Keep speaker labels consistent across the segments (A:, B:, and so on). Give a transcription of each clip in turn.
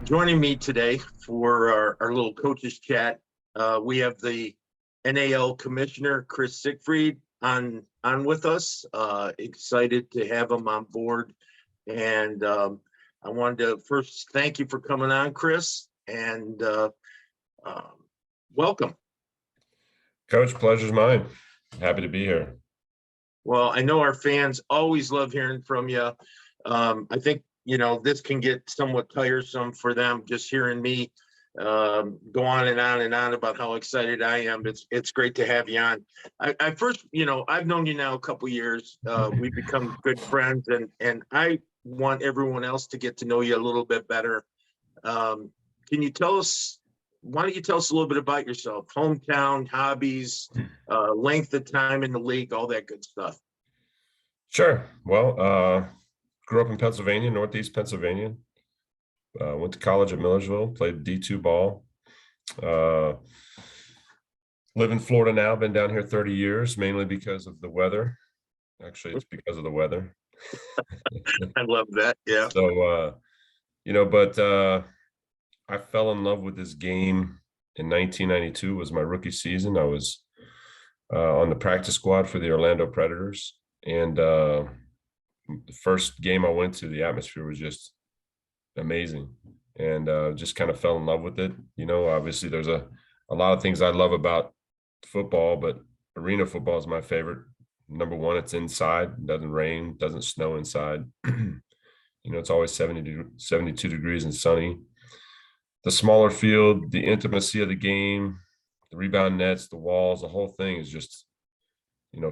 A: Joining me today for our little coaches chat, we have the NAL Commissioner, Chris Siegfried, on with us. Excited to have him on board. And I wanted to first thank you for coming on, Chris, and welcome.
B: Coach, pleasure's mine. Happy to be here.
A: Well, I know our fans always love hearing from you. I think, this can get somewhat tiresome for them, just hearing me go on and on and on about how excited I am. It's great to have you on. I first, I've known you now a couple years. We've become good friends, and I want everyone else to get to know you a little bit better. Can you tell us, why don't you tell us a little bit about yourself, hometown, hobbies, length of time in the league, all that good stuff?
B: Sure. Well, grew up in Pennsylvania, Northeast Pennsylvania. Went to college at Millersville, played D2 ball. Live in Florida now, been down here 30 years, mainly because of the weather. Actually, it's because of the weather.
A: I love that. Yeah.
B: So, I fell in love with this game in 1992, was my rookie season. I was on the practice squad for the Orlando Predators. And the first game I went to, the atmosphere was just amazing, and just kind of fell in love with it. Obviously there's a lot of things I love about football, but arena football is my favorite. Number one, it's inside, it doesn't rain, doesn't snow inside. It's always 72 degrees and sunny. The smaller field, the intimacy of the game, the rebound nets, the walls, the whole thing is just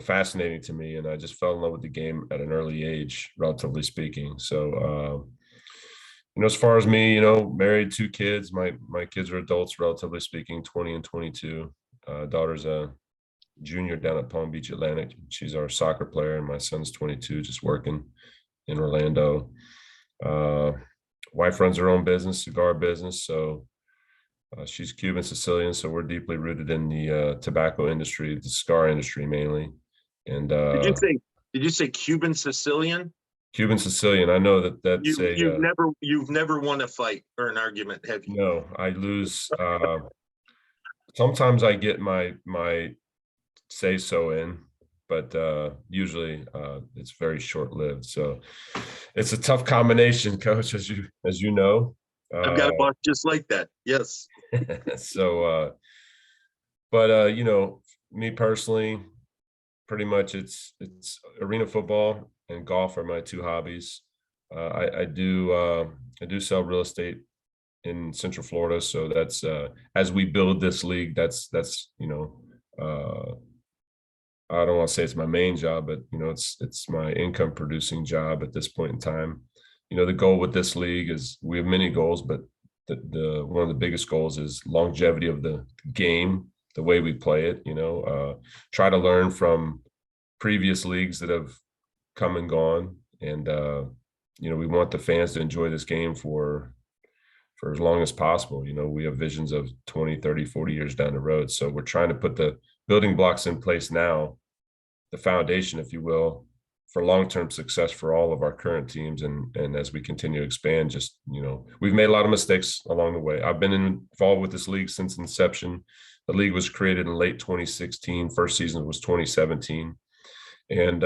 B: fascinating to me. And I just fell in love with the game at an early age, relatively speaking. So, as far as me, married, 2 kids, my kids are adults, relatively speaking, 20 and 22. Daughter's a junior down at Palm Beach Atlantic. She's our soccer player, and my son's 22, just working in Orlando. Wife runs her own business, cigar business. So she's Cuban Sicilian, so we're deeply rooted in the tobacco industry, the cigar industry mainly. And
A: did you say Cuban Sicilian?
B: Cuban Sicilian. I know that's
A: you've never won a fight or an argument, have you?
B: No, I lose. Sometimes I get my say so in, but usually it's very short lived. So it's a tough combination, Coach, as you know.
A: I've got a boss just like that. Yes.
B: So, me personally, pretty much it's arena football and golf are my 2 hobbies. I do sell real estate in Central Florida, so that's as we build this league, that's I don't want to say it's my main job, but it's my income producing job at this point in time. The goal with this league is, we have many goals, but the one of the biggest goals is longevity of the game, the way we play it. Try to learn from previous leagues that have come and gone, and we want the fans to enjoy this game for as long as possible. We have visions of 20, 30, 40 years down the road, so we're trying to put the building blocks in place now, the foundation, if you will, for long-term success for all of our current teams. And as we continue to expand, we've made a lot of mistakes along the way. I've been involved with this league since inception. The league was created in late 2016. First season was 2017. And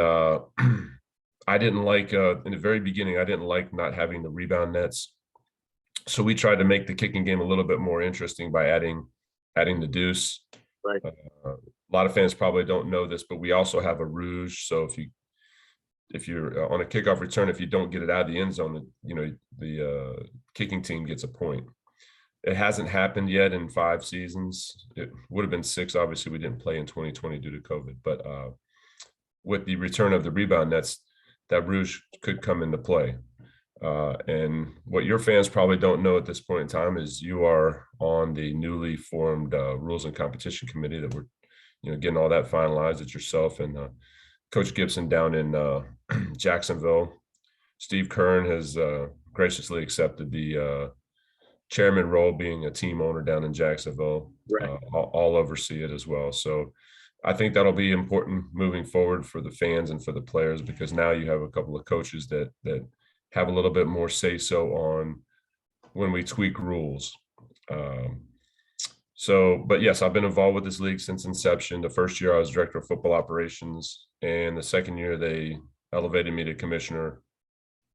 B: I didn't like, in the very beginning, I didn't like not having the rebound nets. So we tried to make the kicking game a little bit more interesting by adding the deuce.
A: Right.
B: A lot of fans probably don't know this, but we also have a rouge. So if you're on a kickoff return, if you don't get it out of the end zone, the kicking team gets a point. It hasn't happened yet in 5 seasons. It would have been 6. Obviously, we didn't play in 2020 due to COVID. But with the return of the rebound nets, that rouge could come into play. And what your fans probably don't know at this point in time is you are on the newly formed Rules and Competition Committee that we're getting all that finalized. It's yourself and Coach Gibson down in Jacksonville. Steve Kern has graciously accepted the chairman role, being a team owner down in Jacksonville.
A: Right.
B: I'll oversee it as well. So I think that'll be important moving forward for the fans and for the players, because now you have a couple of coaches that have a little bit more say so on when we tweak rules. Um, but yes, I've been involved with this league since inception. The first year I was director of football operations, and the second year they elevated me to commissioner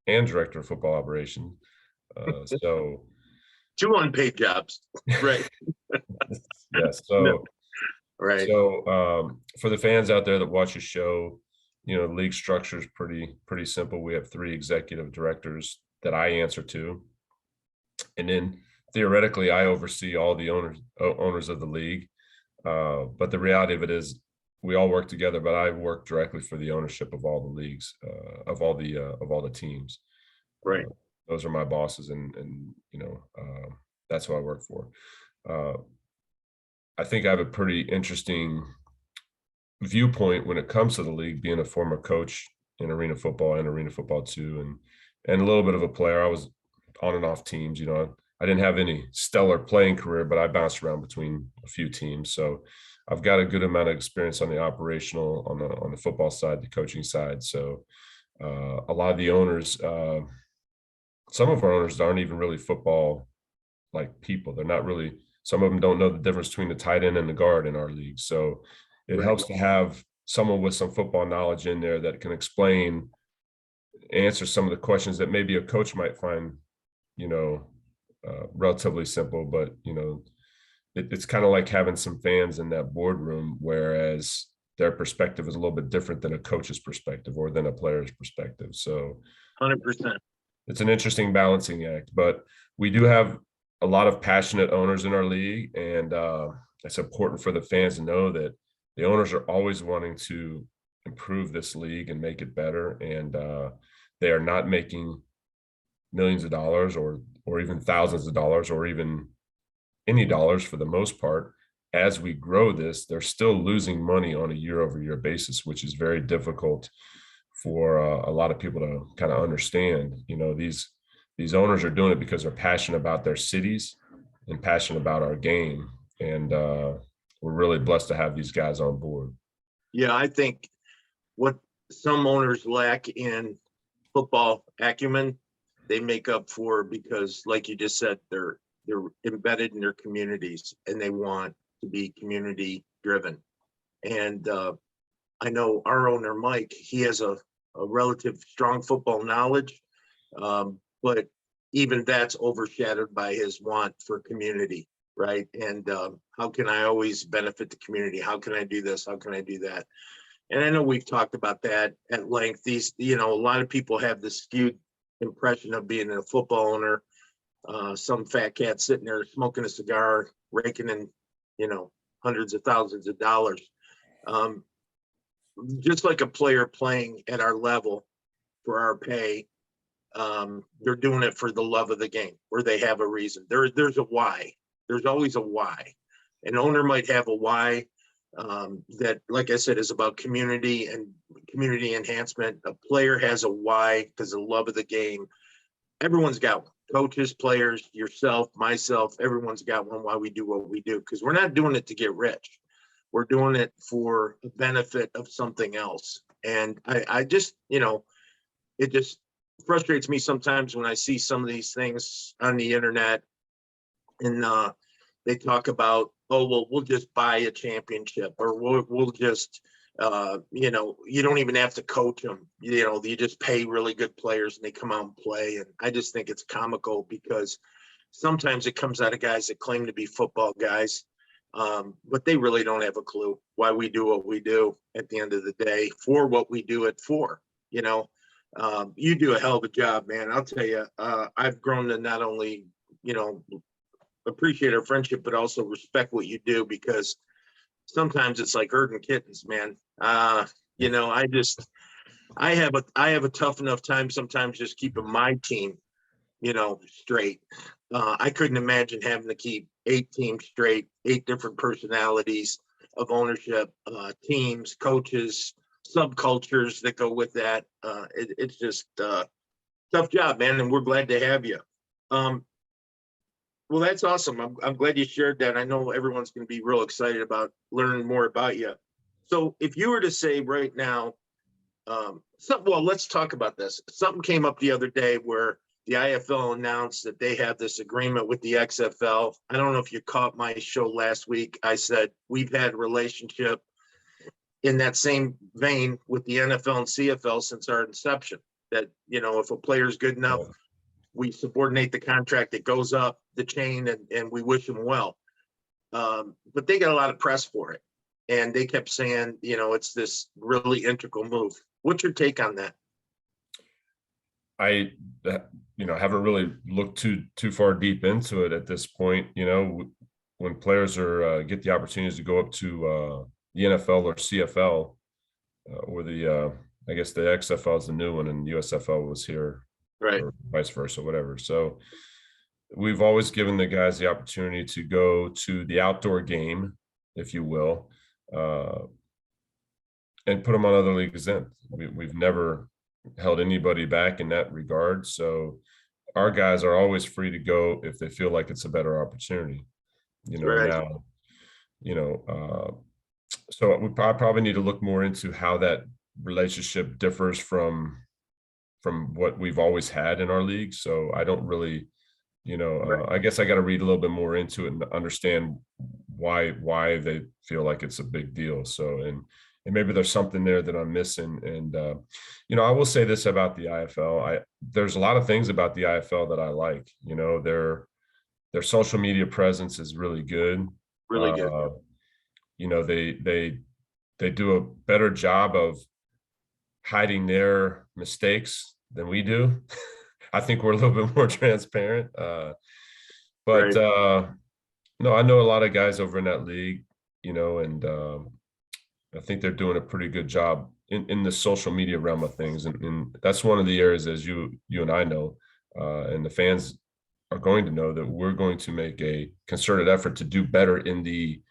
B: and director of football operations. So
A: Two unpaid jobs, right?
B: yes.
A: No,
B: So
A: right.
B: for the fans out there that watch the show, the league structure is pretty simple. We have 3 executive directors that I answer to, and then theoretically I oversee all the owners of the league. But the reality of it is we all work together, but I work directly for the ownership of all the leagues, of all the teams.
A: Right.
B: Those are my bosses, and that's who I work for. I think I have a pretty interesting viewpoint when it comes to the league, being a former coach in arena football and arena football too, and a little bit of a player. I was on and off teams. I didn't have any stellar playing career, but I bounced around between a few teams. So I've got a good amount of experience on the operational, on the football side, the coaching side. So a lot of the owners, some of our owners aren't even really football like people. They're not really. Some of them don't know the difference between the tight end and the guard in our league. So it
A: Right.
B: helps to have someone with some football knowledge in there that can answer some of the questions that maybe a coach might find, relatively simple. But it's kind of like having some fans in that boardroom, whereas their perspective is a little bit different than a coach's perspective or than a player's perspective. So
A: 100%.
B: it's an interesting balancing act, but we do have a lot of passionate owners in our league, and it's important for the fans to know that the owners are always wanting to improve this league and make it better, and they are not making millions of dollars or even thousands of dollars or even any dollars for the most part. As we grow this, they're still losing money on a year-over-year basis, which is very difficult for a lot of people to kind of understand. These owners are doing it because they're passionate about their cities and passionate about our game. And we're really blessed to have these guys on board.
A: Yeah, I think what some owners lack in football acumen, they make up for because, like you just said, they're embedded in their communities and they want to be community driven. And I know our owner, Mike, he has a relative strong football knowledge, but even that's overshadowed by his want for community, right? And how can I always benefit the community? How can I do this? How can I do that? And I know we've talked about that at length. A lot of people have this skewed impression of being a football owner. Some fat cat sitting there smoking a cigar, raking in, hundreds of thousands of dollars. Just like a player playing at our level for our pay, they're doing it for the love of the game, where they have a reason. There's a why. There's always a why. An owner might have a why that, like I said, is about community and community enhancement. A player has a why because of the love of the game. Everyone's got one. Coaches, players, yourself, myself, everyone's got one why we do what we do, because we're not doing it to get rich. We're doing it for the benefit of something else. And I just, it just frustrates me sometimes when I see some of these things on the internet and they talk about, oh, well, we'll just buy a championship, or we'll just, you don't even have to coach them. You just pay really good players and they come out and play. And I just think it's comical because sometimes it comes out of guys that claim to be football guys, but they really don't have a clue why we do what we do at the end of the day, for what we do it for. You do a hell of a job, man. I'll tell you, I've grown to not only, appreciate our friendship, but also respect what you do, because sometimes it's like herding kittens, man. I have a tough enough time sometimes just keeping my team, straight. I couldn't imagine having to keep 8 teams straight, 8 different personalities of ownership, teams, coaches, subcultures that go with that. It's just tough job, man, and we're glad to have you. Well, that's awesome. I'm glad you shared that. I know everyone's going to be real excited about learning more about you. So if you were to say right now, let's talk about this. Something came up the other day where the IFL announced that they have this agreement with the XFL. I don't know if you caught my show last week. I said we've had a relationship in that same vein with the NFL and CFL since our inception. That, if a player's good enough, we subordinate the contract, it goes up the chain, and we wish them well. But they got a lot of press for it. And they kept saying, it's this really integral move. What's your take on that?
B: I haven't really looked too far deep into it at this point. When players are get the opportunities to go up to the NFL or CFL, or the I guess the XFL is the new one and USFL was here,
A: right,
B: or vice versa, whatever. So we've always given the guys the opportunity to go to the outdoor game, if you will, and put them on other leagues in. We've never held anybody back in that regard. So our guys are always free to go if they feel like it's a better opportunity.
A: right.
B: Now, so we probably need to look more into how that relationship differs from what we've always had in our league. So I don't really,
A: Right.
B: I guess I got to read a little bit more into it and understand why they feel like it's a big deal. So, and maybe there's something there that I'm missing. And, I will say this about the IFL. There's a lot of things about the IFL that I like. Their social media presence is really good.
A: Really good.
B: They do a better job of hiding their mistakes than we do. I think we're a little bit more transparent. But
A: Right.
B: no, I know a lot of guys over in that league, and I think they're doing a pretty good job in the social media realm of things. And that's one of the areas, as you and I know, and the fans are going to know, that we're going to make a concerted effort to do better in the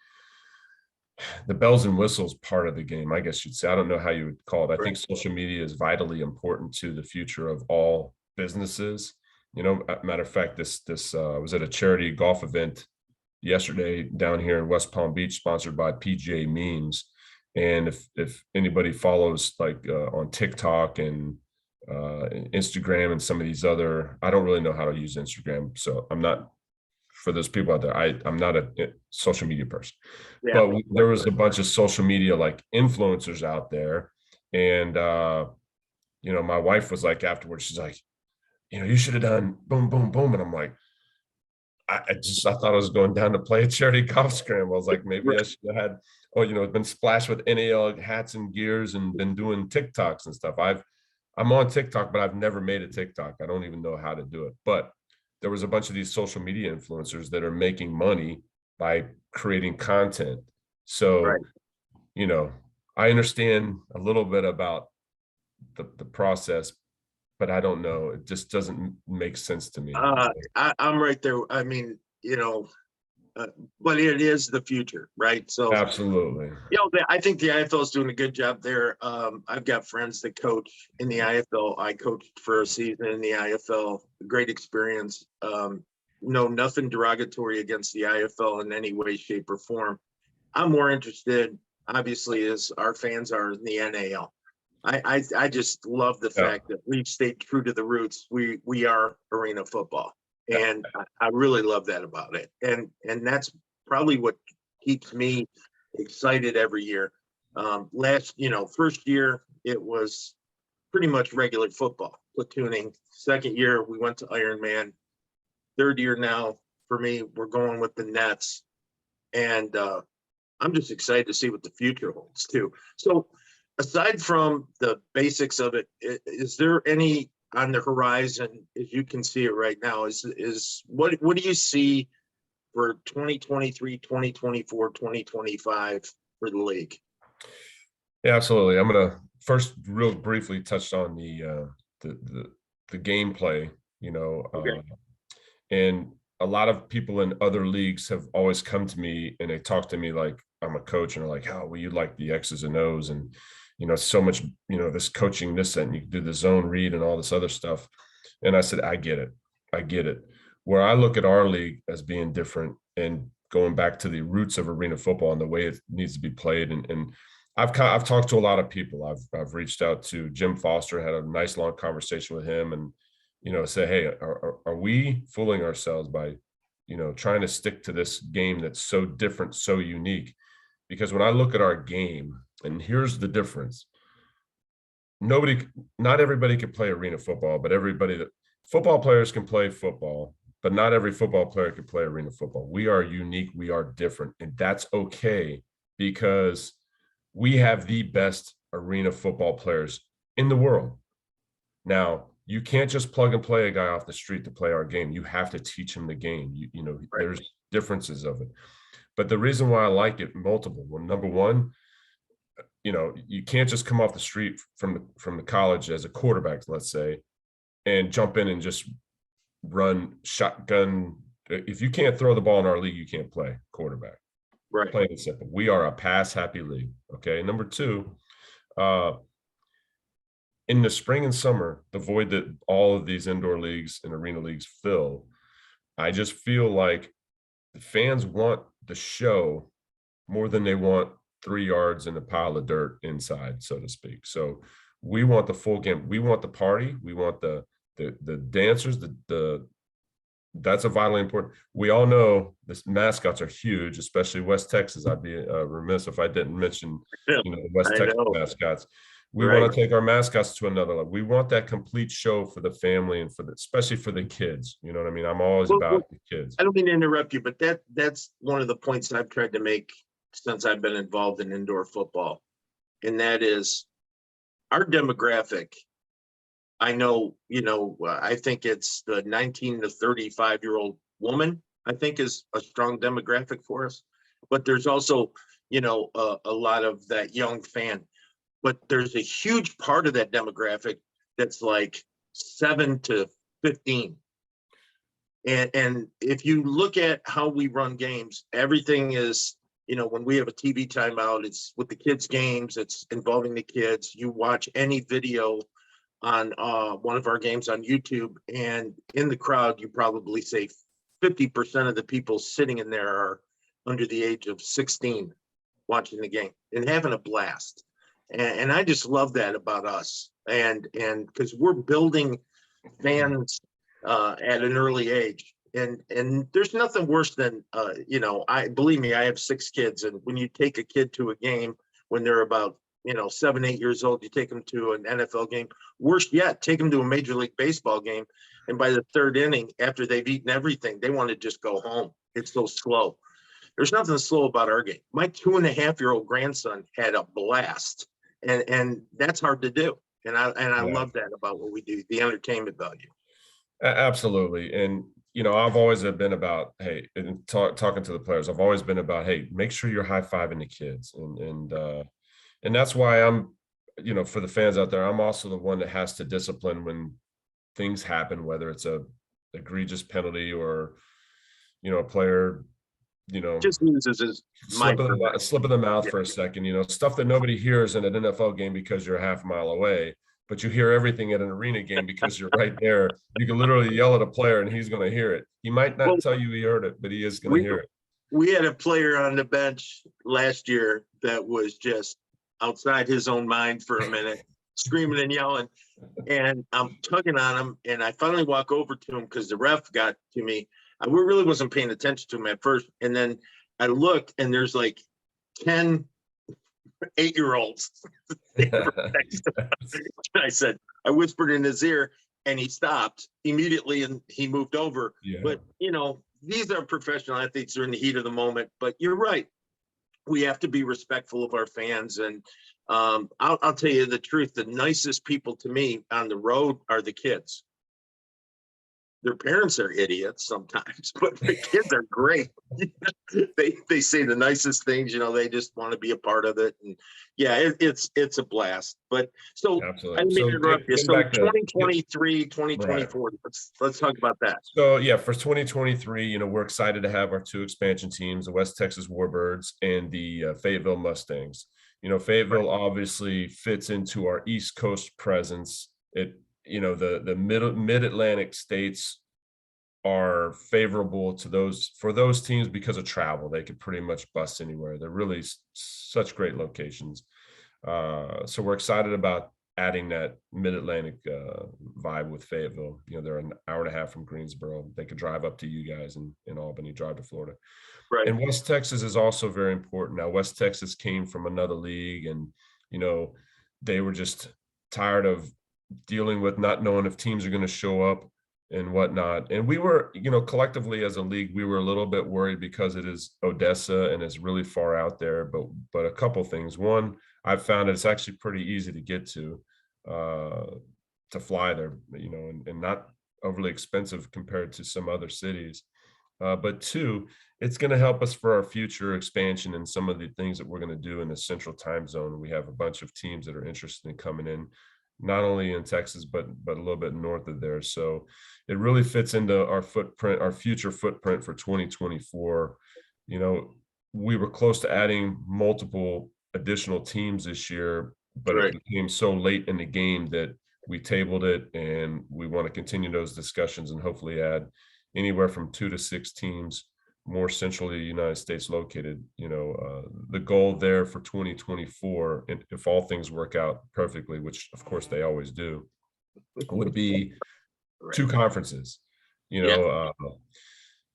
B: bells and whistles part of the game, I guess you'd say. I don't know how you would call it. I
A: Right.
B: think social media is vitally important to the future of all businesses. Matter of fact, this was at a charity golf event yesterday down here in West Palm Beach, sponsored by PGA Memes. And if anybody follows on TikTok and Instagram and some of these other, I don't really know how to use Instagram, so I'm not, for those people out there, I'm not a social media person.
A: Yeah.
B: But there was a bunch of social media influencers out there. And my wife was like, afterwards, she's like, you should have done boom, boom, boom. And I'm like, I thought I was going down to play a charity golf scramble. I was like, maybe I should have had, been splashed with NAL hats and gears and been doing TikToks and stuff. I'm on TikTok, but I've never made a TikTok. I don't even know how to do it. But there was a bunch of these social media influencers that are making money by creating content. So,
A: Right.
B: I understand a little bit about the process, but I don't know. It just doesn't make sense to me.
A: I'm right there. I mean, but it is the future, right? So,
B: Absolutely.
A: I think the IFL is doing a good job there. I've got friends that coach in the IFL. I coached for a season in the IFL. Great experience. No, nothing derogatory against the IFL in any way, shape, or form. I'm more interested, obviously, as our fans are in the NAL. I just love the
B: Yeah.
A: fact that we've stayed true to the roots. We are arena football, and I really love that about it. And that's probably what keeps me excited every year. First year it was pretty much regular football, platooning. Second year we went to Ironman. Third year now for me, we're going with the Nets, and I'm just excited to see what the future holds too. So, aside from the basics of it, is there any on the horizon, as you can see it right now? Is what do you see for 2023, 2024, 2025 for the league?
B: Yeah, absolutely. I'm gonna first real briefly touch on the gameplay,
A: Okay.
B: and a lot of people in other leagues have always come to me and they talk to me like I'm a coach, and they're like, "Oh, well, you like the X's and O's, and so much, this coaching, this, and you can do the zone read and all this other stuff." And I said, I get it. Where I look at our league as being different and going back to the roots of arena football and the way it needs to be played, and I've talked to a lot of people. I've reached out to Jim Foster, had a nice long conversation with him, and say, hey, are we fooling ourselves by, trying to stick to this game that's so different, so unique? Because when I look at our game, and here's the difference, nobody, not everybody can play arena football, but football players can play football, but not every football player can play arena football. We are unique, we are different, and that's okay, because we have the best arena football players in the world. Now, you can't just plug and play a guy off the street to play our game. You have to teach him the game.
A: Right.
B: There's differences of it. But the reason why I like it multiple, well, number one, you can't just come off the street from the college as a quarterback, let's say, and jump in and just run shotgun. If you can't throw the ball in our league, you can't play quarterback.
A: Right.
B: Plain and simple. We are a pass happy league. Okay. Number two, in the spring and summer, the void that all of these indoor leagues and arena leagues fill, I just feel like the fans want the show more than they want 3 yards in a pile of dirt inside, so to speak. So we want the full game. We want the party. We want the dancers, that's a vitally important. We all know the mascots are huge, especially West Texas. I'd be remiss if I didn't mention, the West Texas mascots. We want to take our mascots to another level. We want that complete show for the family and especially for the kids. You know what I mean? I'm always about the kids.
A: I don't mean to interrupt you, but that's one of the points I've tried to make since I've been involved in indoor football. And that is our demographic. I know, I think it's the 19 to 35-year-old woman, I think, is a strong demographic for us. But there's also, a lot of that young fan. But there's a huge part of that demographic that's like 7 to 15. And if you look at how we run games, everything is, when we have a TV timeout, it's with the kids' games, it's involving the kids. You watch any video on one of our games on YouTube, and in the crowd, you probably say 50% of the people sitting in there are under the age of 16 watching the game and having a blast. And I just love that about us. And because we're building fans at an early age. And there's nothing worse than, believe me, I have 6 kids. And when you take a kid to a game when they're about, 7, 8 years old, you take them to an NFL game. Worse yet, take them to a Major League Baseball game. And by the 3rd inning, after they've eaten everything, they want to just go home. It's so slow. There's nothing slow about our game. My 2.5-year-old grandson had a blast. And that's hard to do. And I love that about what we do, the entertainment value.
B: Absolutely. And, I've always been about, hey, and talking to the players, I've always been about, hey, make sure you're high-fiving the kids. And that's why I'm, for the fans out there, I'm also the one that has to discipline when things happen, whether it's a egregious penalty or, a player,
A: just uses his
B: slip of the mouth for a second, stuff that nobody hears in an NFL game because you're a half mile away, but you hear everything at an arena game because you're right there. You can literally yell at a player and he's going to hear it. He might not tell you he heard it, but he is going to hear it.
A: We had a player on the bench last year that was just outside his own mind for a minute, screaming and yelling. And I'm tugging on him, and I finally walk over to him because the ref got to me. I really wasn't paying attention to him at first. And then I look, and there's like 10 8-year-olds. I said, I whispered in his ear, and he stopped immediately, and he moved over. Yeah. But, these are professional athletes who are in the heat of the moment. But you're right. We have to be respectful of our fans. And I'll tell you the truth. The nicest people to me on the road are the kids. Their parents are idiots sometimes, but the kids are great. They say the nicest things, they just want to be a part of it. And yeah, it's a blast. But so
B: absolutely.
A: I didn't mean to interrupt you. So 2023, 2024, right. Let's talk about that.
B: So yeah, for 2023, we're excited to have our 2 expansion teams, the West Texas Warbirds and the Fayetteville Mustangs. Fayetteville obviously fits into our East Coast presence. The mid-Atlantic states are favorable to those teams because of travel. They could pretty much bust anywhere. They're really such great locations. So we're excited about adding that mid-Atlantic vibe with Fayetteville. You know, they're an hour and a half from Greensboro. They could drive up to you guys in Albany, drive to Florida.
A: Right.
B: And West Texas is also very important. Now, West Texas came from another league, and you know, they were just tired of dealing with not knowing if teams are going to show up and whatnot. And we were, you know, collectively as a league, we were a little bit worried because it is Odessa and it's really far out there. But a couple things. One, I've found it's actually pretty easy uh, to fly there, you know, and not overly expensive compared to some other cities. But two, it's going to help us for our future expansion and some of the things that we're going to do in the central time zone. We have a bunch of teams that are interested in coming in, not only in Texas, but a little bit north of there. So it really fits into our footprint, our future footprint for 2024. You know, we were close to adding multiple additional teams this year, but it
A: Right.
B: became so late in the game that we tabled it, and we want to continue those discussions and hopefully add anywhere from 2 to 6 teams more centrally United States located. You know, the goal there for 2024, and if all things work out perfectly, which of course they always do, would be
A: Right.
B: 2 conferences. You
A: Yeah.
B: know,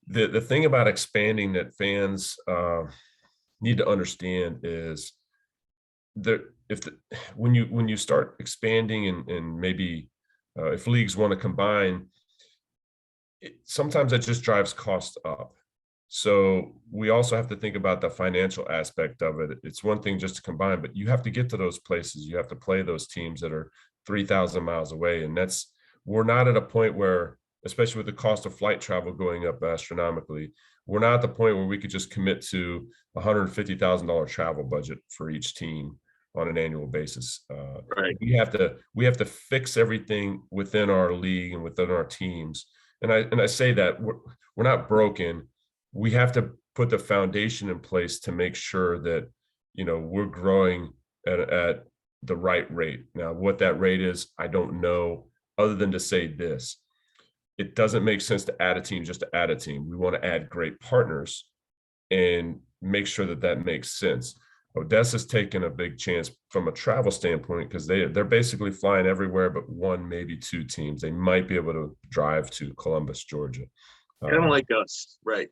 B: the thing about expanding that fans need to understand is that when you start expanding and maybe if leagues want to combine, sometimes that just drives costs up. So we also have to think about the financial aspect of it. It's one thing just to combine, but you have to get to those places. You have to play those teams that are 3,000 miles away. And we're not at a point where, especially with the cost of flight travel going up astronomically, we're not at the point where we could just commit to $150,000 travel budget for each team on an annual basis.
A: Right.
B: We have to fix everything within our league and within our teams. And I say that we're not broken. We have to put the foundation in place to make sure that, you know, we're growing at the right rate. Now, what that rate is, I don't know, other than to say this: it doesn't make sense to add a team just to add a team. We want to add great partners and make sure that that makes sense. Odessa's taken a big chance from a travel standpoint because they're basically flying everywhere but 1, maybe 2 teams. They might be able to drive to Columbus, Georgia.
A: Kind of like us. Right.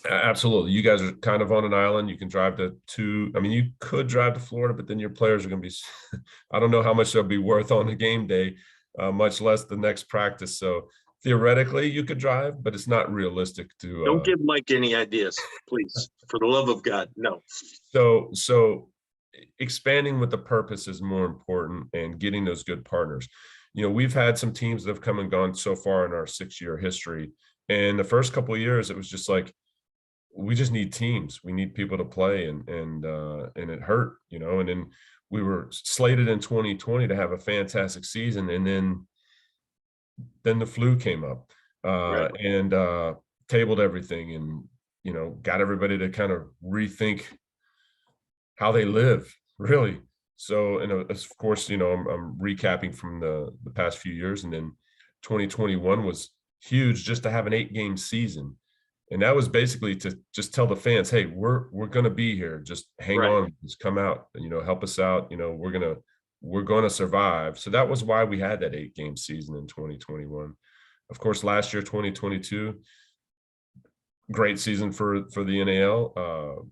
B: Absolutely. You guys are kind of on an island. You can drive I mean, you could drive to Florida, but then your players are going to be, I don't know how much they'll be worth on the game day, much less the next practice. So theoretically you could drive, but it's not realistic
A: Don't
B: to,
A: give Mike any ideas, please. For the love of God, no.
B: so expanding with the purpose is more important, and getting those good partners. You know, we've had some teams that have come and gone so far in our 6-year history. And the first couple of years, it was just like, we just need teams. We need people to play, and it hurt, you know. And then we were slated in 2020 to have a fantastic season, and then the flu came up
A: Right.
B: and tabled everything, and you know, got everybody to kind of rethink how they live, really. So, and of course, you know, I'm recapping from the past few years, and then 2021 was huge just to have an 8-game season. And that was basically to just tell the fans, hey, we're gonna be here. Just hang
A: Right.
B: on, just come out, you know, help us out. You know, we're gonna survive. So that was why we had that 8-game season in 2021. Of course, last year, 2022, great season for the NAL.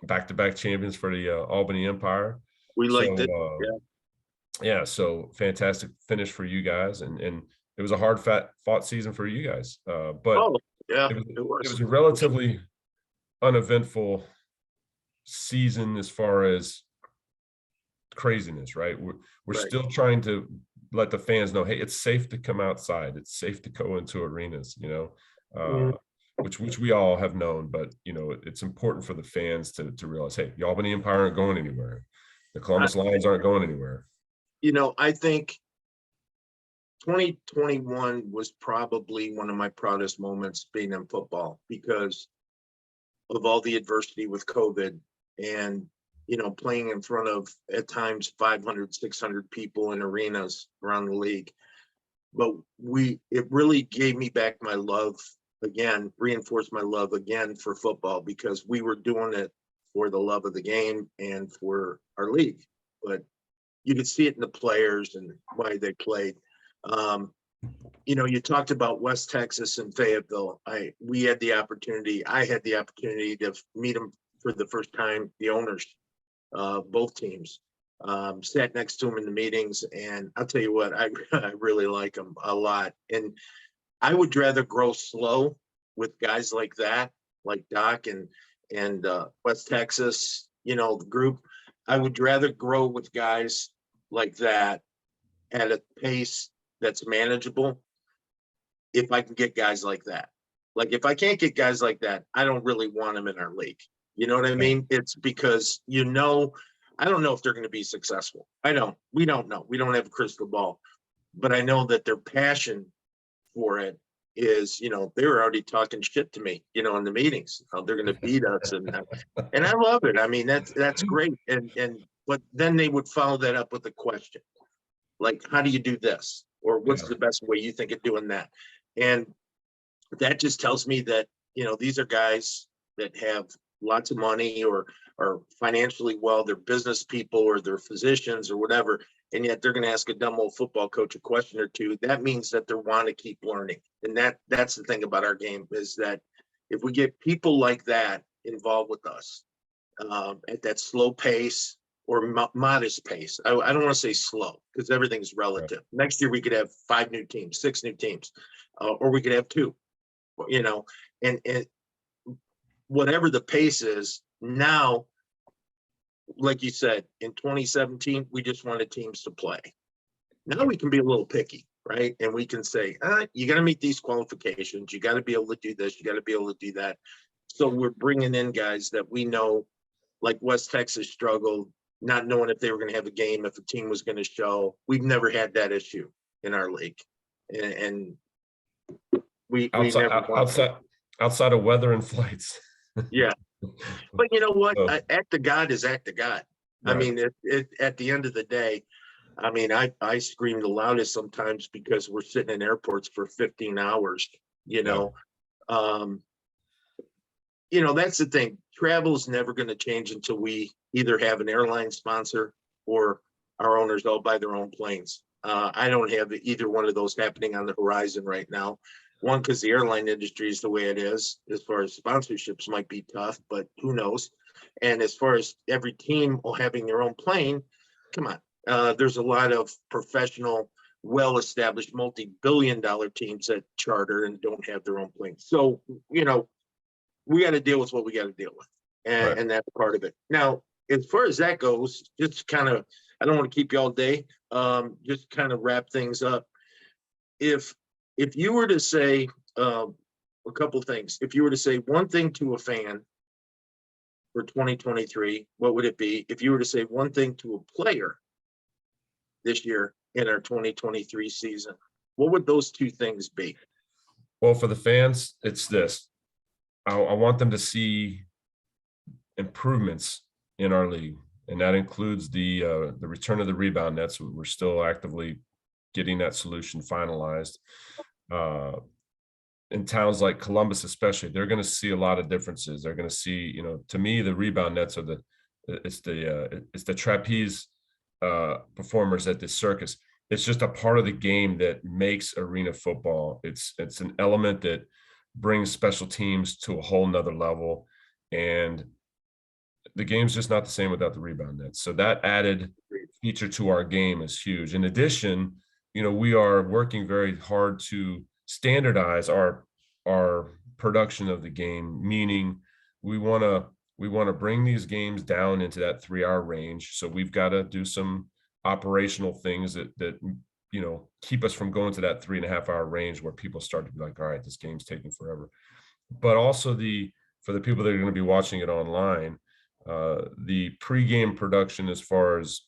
B: Back-to-back champions for the Albany Empire.
A: We
B: So
A: liked it. Yeah.
B: yeah, so fantastic finish for you guys, and it was a fought season for you guys. But
A: Oh, yeah,
B: it was
A: it
B: it
A: was.
B: was a relatively uneventful season as far as craziness, right? We're
A: Right.
B: still trying to let the fans know, hey, it's safe to come outside. It's safe to go into arenas, you know,
A: Mm,
B: which we all have known, but you know, it's important for the fans to realize, hey, the Albany Empire aren't going anywhere. The
A: I,
B: Columbus Lions aren't going anywhere.
A: I think 2021 was probably one of my proudest moments being in football because of all the adversity with COVID and, playing in front of at times 500, 600 people in arenas around the league. But it really gave me back my love again, reinforced my love again for football because we were doing it for the love of the game and for our league. But you could see it in the players and why they played. You know, you talked about West Texas and Fayetteville. I had the opportunity to meet them for the first time, the owners, both teams. Sat next to them in the meetings, and I'll tell you what, I really like them a lot. And I would rather grow slow with guys like that, like Doc and West Texas, you know, the group. I would rather grow with guys like that at a pace that's manageable if I can get guys like that. Like, if I can't get guys like that, I don't really want them in our league. You know what I mean? It's because, you know, I don't know if they're going to be successful. We don't know. We don't have a crystal ball. But I know that their passion for it is, you know, they were already talking shit to me, you know, in the meetings, how they're going to beat us. And I love it. I mean, that's great. But then they would follow that up with a question. Like, how do you do this? Or what's the best way you think of doing that? And that just tells me that, you know, these are guys that have lots of money or are financially well, they're business people or they're physicians or whatever. And yet they're going to ask a dumb old football coach a question or two. That means that they want to keep learning. And that's the thing about our game, is that if we get people like that involved with us at that slow pace or modest pace, I don't want to say slow because everything's relative. Right. Next year we could have 5 new teams, 6 new teams, or we could have 2, you know, and whatever the pace is now. Like you said, in 2017, we just wanted teams to play. Now we can be a little picky, right? And we can say, you got to meet these qualifications. You got to be able to do this. You got to be able to do that. So we're bringing in guys that we know, like West Texas struggled, not knowing if they were going to have a game, if a team was going to show. We've never had that issue in our league. And we
B: outside of weather and flights.
A: Yeah. But you know what? Act of God is act of God. Right. I mean, at the end of the day, I mean, I scream the loudest sometimes because we're sitting in airports for 15 hours, you know. You know, that's the thing. Travel is never going to change until we either have an airline sponsor or our owners all buy their own planes. I don't have either one of those happening on the horizon right now. One, because the airline industry is the way it is. As far as sponsorships might be tough, but who knows? And as far as every team having their own plane, come on. There's a lot of professional, well-established, multi-billion-dollar teams that charter and don't have their own plane. So, you know, we got to deal with what we got to deal with. And that's part of it. Now, as far as that goes, just kind of, I don't want to keep you all day. Just kind of wrap things up. If you were to say a couple things, if you were to say one thing to a fan for 2023, what would it be? If you were to say one thing to a player this year in our 2023 season, what would those 2 things be?
B: Well, for the fans, it's this. I want them to see improvements in our league, and that includes the return of the rebound nets. We're still actively getting that solution finalized. In towns like Columbus, especially, they're going to see a lot of differences. They're going to see, you know, to me, the rebound nets are it's the trapeze performers at the circus. It's just a part of the game that makes arena football. It's an element that brings special teams to a whole nother level, and the game's just not the same without the rebound nets. So that added feature to our game is huge. In addition, you know, we are working very hard to standardize our production of the game, meaning we want to bring these games down into that 3-hour range. So we've got to do some operational things that you know, keep us from going to that 3.5-hour range where people start to be like, all right, this game's taking forever. But also for the people that are going to be watching it online, the pregame production, as far as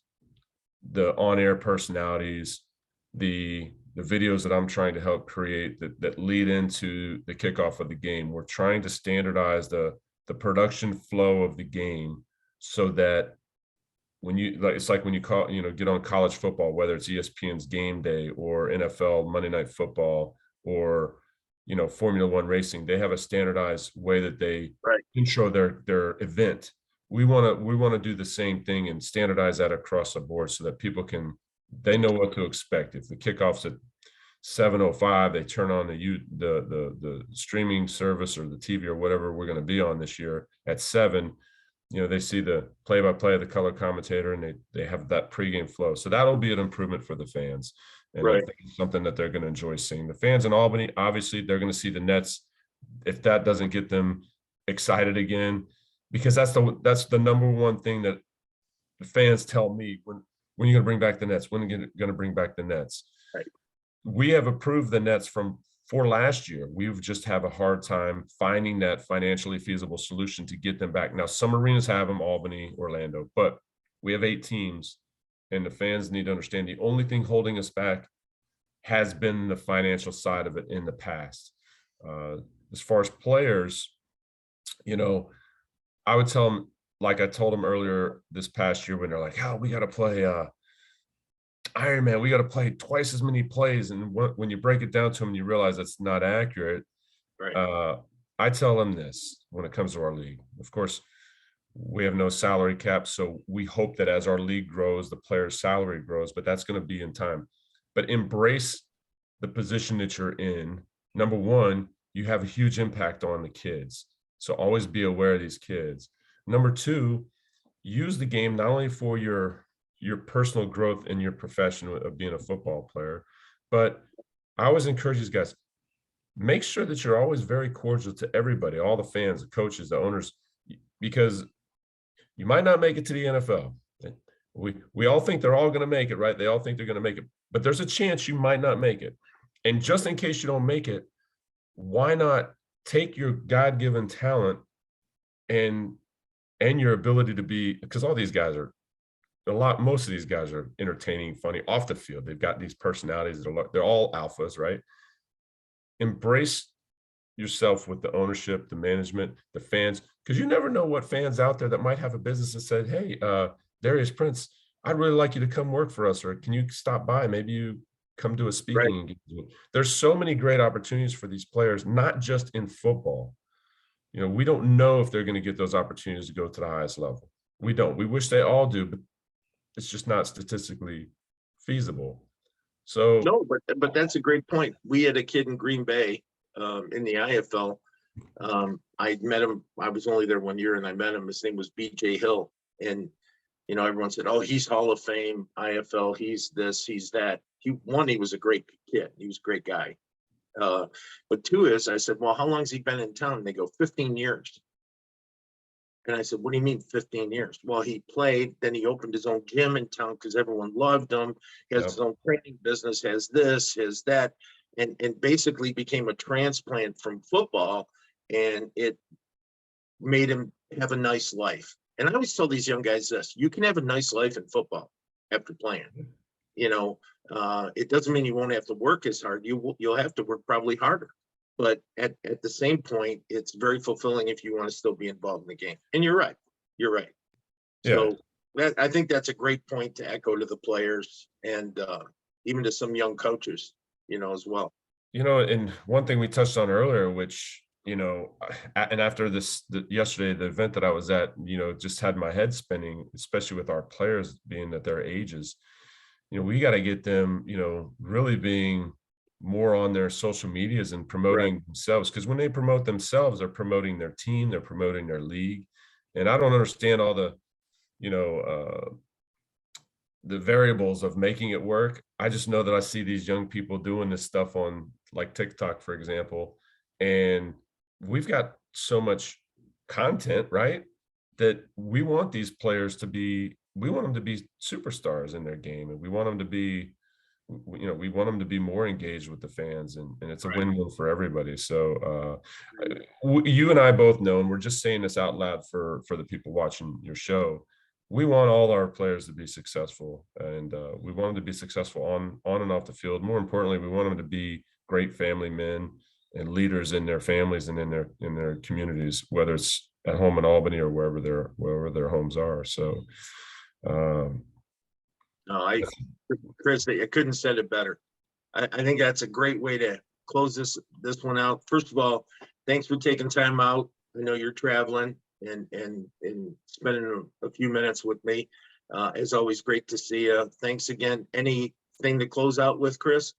B: the on-air personalities, the videos that I'm trying to help create that lead into the kickoff of the game. We're trying to standardize the production flow of the game so that when it's like when you get on college football, whether it's ESPN's Game Day or NFL Monday Night Football or, you know, Formula One racing, they have a standardized way that they intro their event. we want to do the same thing and standardize that across the board so that people they know what to expect. If the kickoff's at 7:05, they turn on the streaming service or the TV or whatever we're going to be on this year at 7. They see the play-by-play of the color commentator, and they have that pregame flow. So that'll be an improvement for the fans. And I
A: Right.
B: think it's something that they're going to enjoy seeing. The fans in Albany, obviously, they're going to see the Nets. If that doesn't get them excited again, because that's the number one thing that the fans tell me, when are you going to bring back the Nets? When are you going to bring back the Nets?
A: Right.
B: We have approved the Nets for last year. We've just have a hard time finding that financially feasible solution to get them back. Now, some arenas have them, Albany, Orlando, but we have 8 teams, and the fans need to understand the only thing holding us back has been the financial side of it in the past. As far as players, I would tell them, like I told them earlier this past year, when they're like, "Oh, we got to play Iron Man, we got to play twice as many plays." And when you break it down to them, you realize that's not accurate.
A: Right.
B: I tell them this when it comes to our league. Of course, we have no salary cap, so we hope that as our league grows, the player's salary grows, but that's going to be in time. But embrace the position that you're in. Number one, you have a huge impact on the kids. So always be aware of these kids. Number two, use the game not only for your personal growth in your profession of being a football player, but I always encourage these guys, make sure that you're always very cordial to everybody, all the fans, the coaches, the owners, because you might not make it to the NFL. We all think they're all going to make it, right? They all think they're going to make it, but there's a chance you might not make it. And just in case you don't make it, why not take your God-given talent and your ability to be, because all these guys are most of these guys are entertaining, funny off the field. They've got these personalities they're all alphas, right? Embrace yourself with the ownership, the management, the fans, because you never know what fans out there that might have a business that said, "Hey, Darius Prince, I'd really like you to come work for us, or can you stop by? Maybe you come do a speaking engagement." There's so many great opportunities for these players, not just in football. We don't know if they're going to get those opportunities to go to the highest level. We don't. We wish they all do, but it's just not statistically feasible. So
A: No, but that's a great point. We had a kid in Green Bay in the IFL. I met him. I was only there 1 year, and I met him. His name was BJ Hill, and everyone said, "Oh, he's Hall of Fame IFL. He's this, he's that." He was a great kid. He was a great guy. But two is, I said, "Well, how long has he been in town?" And they go, 15 years. And I said, "What do you mean 15 years? Well, he played, then he opened his own gym in town because everyone loved him. He has his own training business, has this, has that, and basically became a transplant from football, and it made him have a nice life." And I always tell these young guys this: you can have a nice life in football after playing. It doesn't mean you won't have to work as hard. You'll have to work probably harder. But at the same point, it's very fulfilling if you want to still be involved in the game. And you're right. You're right.
B: yeah,
A: So I think that's a great point to echo to the players and even to some young coaches, as well.
B: and one thing we touched on earlier, which and after yesterday, the event that I was at, just had my head spinning, especially with our players being at their ages. We got to get them, really being more on their social medias and promoting themselves, because when they promote themselves, they're promoting their team, they're promoting their league. And I don't understand all the variables of making it work. I just know that I see these young people doing this stuff on like TikTok, for example, and we've got so much content, right, that we want these players we want them to be superstars in their game, and we want them to be more engaged with the fans, and it's a win-win for everybody. So you and I both know, and we're just saying this out loud for the people watching your show, we want all our players to be successful, and we want them to be successful on and off the field. More importantly, we want them to be great family men and leaders in their families and in their communities, whether it's at home in Albany or wherever their homes are. So
A: No, Chris, I couldn't have said it better. I think that's a great way to close this one out. First of all, thanks for taking time out. I know you're traveling. and spending a few minutes with me. It's always great to see you. Thanks again. Anything to close out with, Chris?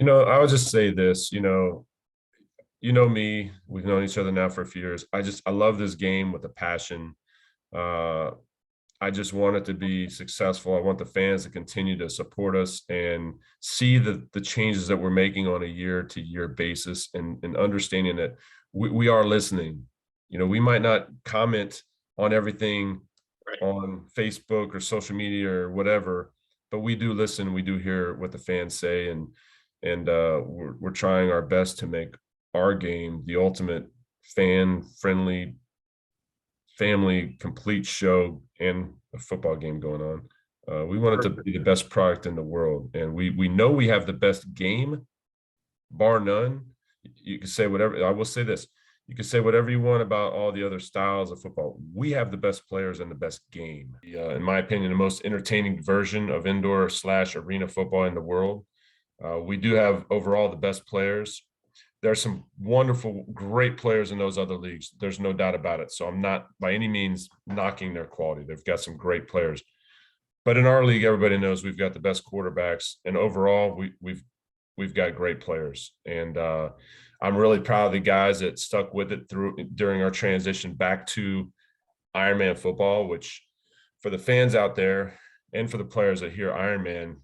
B: I would just say this, me, we've known each other now for a few years. I love this game with a passion. I just want it to be successful. I want the fans to continue to support us and see the changes that we're making on a year-to-year basis, and understanding that we are listening. We might not comment on everything on Facebook or social media or whatever, but we do listen. We do hear what the fans say, and we're trying our best to make our game the ultimate fan-friendly, family complete show and a football game going on. We want it to be the best product in the world, and we know we have the best game, bar none. You can say whatever. I will say this: you can say whatever you want about all the other styles of football. We have the best players and the best game. In my opinion, the most entertaining version of indoor/arena football in the world. We do have overall the best players. There's some wonderful, great players in those other leagues. There's no doubt about it. So I'm not by any means knocking their quality. They've got some great players. But in our league, everybody knows we've got the best quarterbacks, and overall, we've got great players. And I'm really proud of the guys that stuck with it during our transition back to Ironman football, which for the fans out there and for the players that hear Ironman,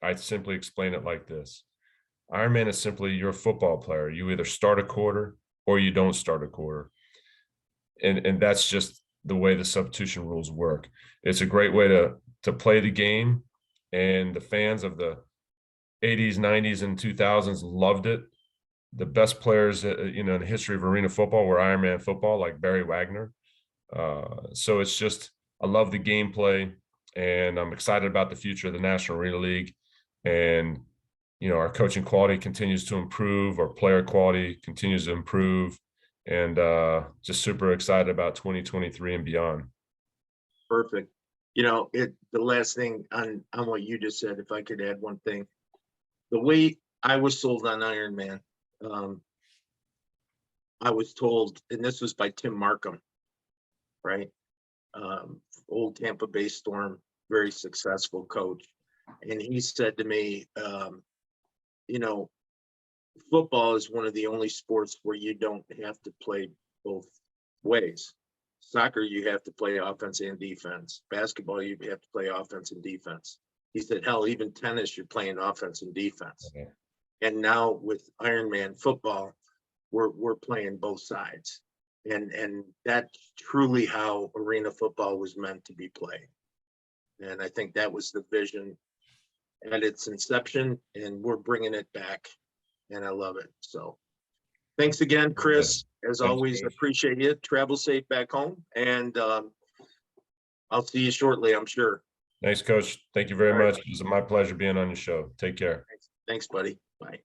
B: I simply explain it like this. Ironman is simply you're a football player. You either start a quarter or you don't start a quarter. And that's just the way the substitution rules work. It's a great way to play the game. And the fans of the 80s, 90s, and 2000s loved it. The best players, in the history of arena football were Ironman football, like Barry Wagner. So it's just, I love the gameplay, and I'm excited about the future of the National Arena League. And our coaching quality continues to improve, our player quality continues to improve, and just super excited about 2023 and beyond.
A: Perfect. The last thing on what you just said, if I could add one thing, the way I was sold on Ironman, I was told, and this was by Tim Markham, right? Old Tampa Bay Storm, very successful coach. And he said to me, football is one of the only sports where you don't have to play both ways. Soccer, you have to play offense and defense. Basketball, you have to play offense and defense. He said, hell, even tennis, you're playing offense and defense. Okay. And now with Ironman football, we're playing both sides. And that's truly how arena football was meant to be played. And I think that was the vision at its inception, and we're bringing it back, and I love it. So thanks again, Chris. As always, appreciate you. Travel safe back home, and I'll see you shortly, I'm sure.
B: Thanks, Coach. Thank you very much. It was my pleasure being on your show. Take care.
A: Thanks, buddy. Bye.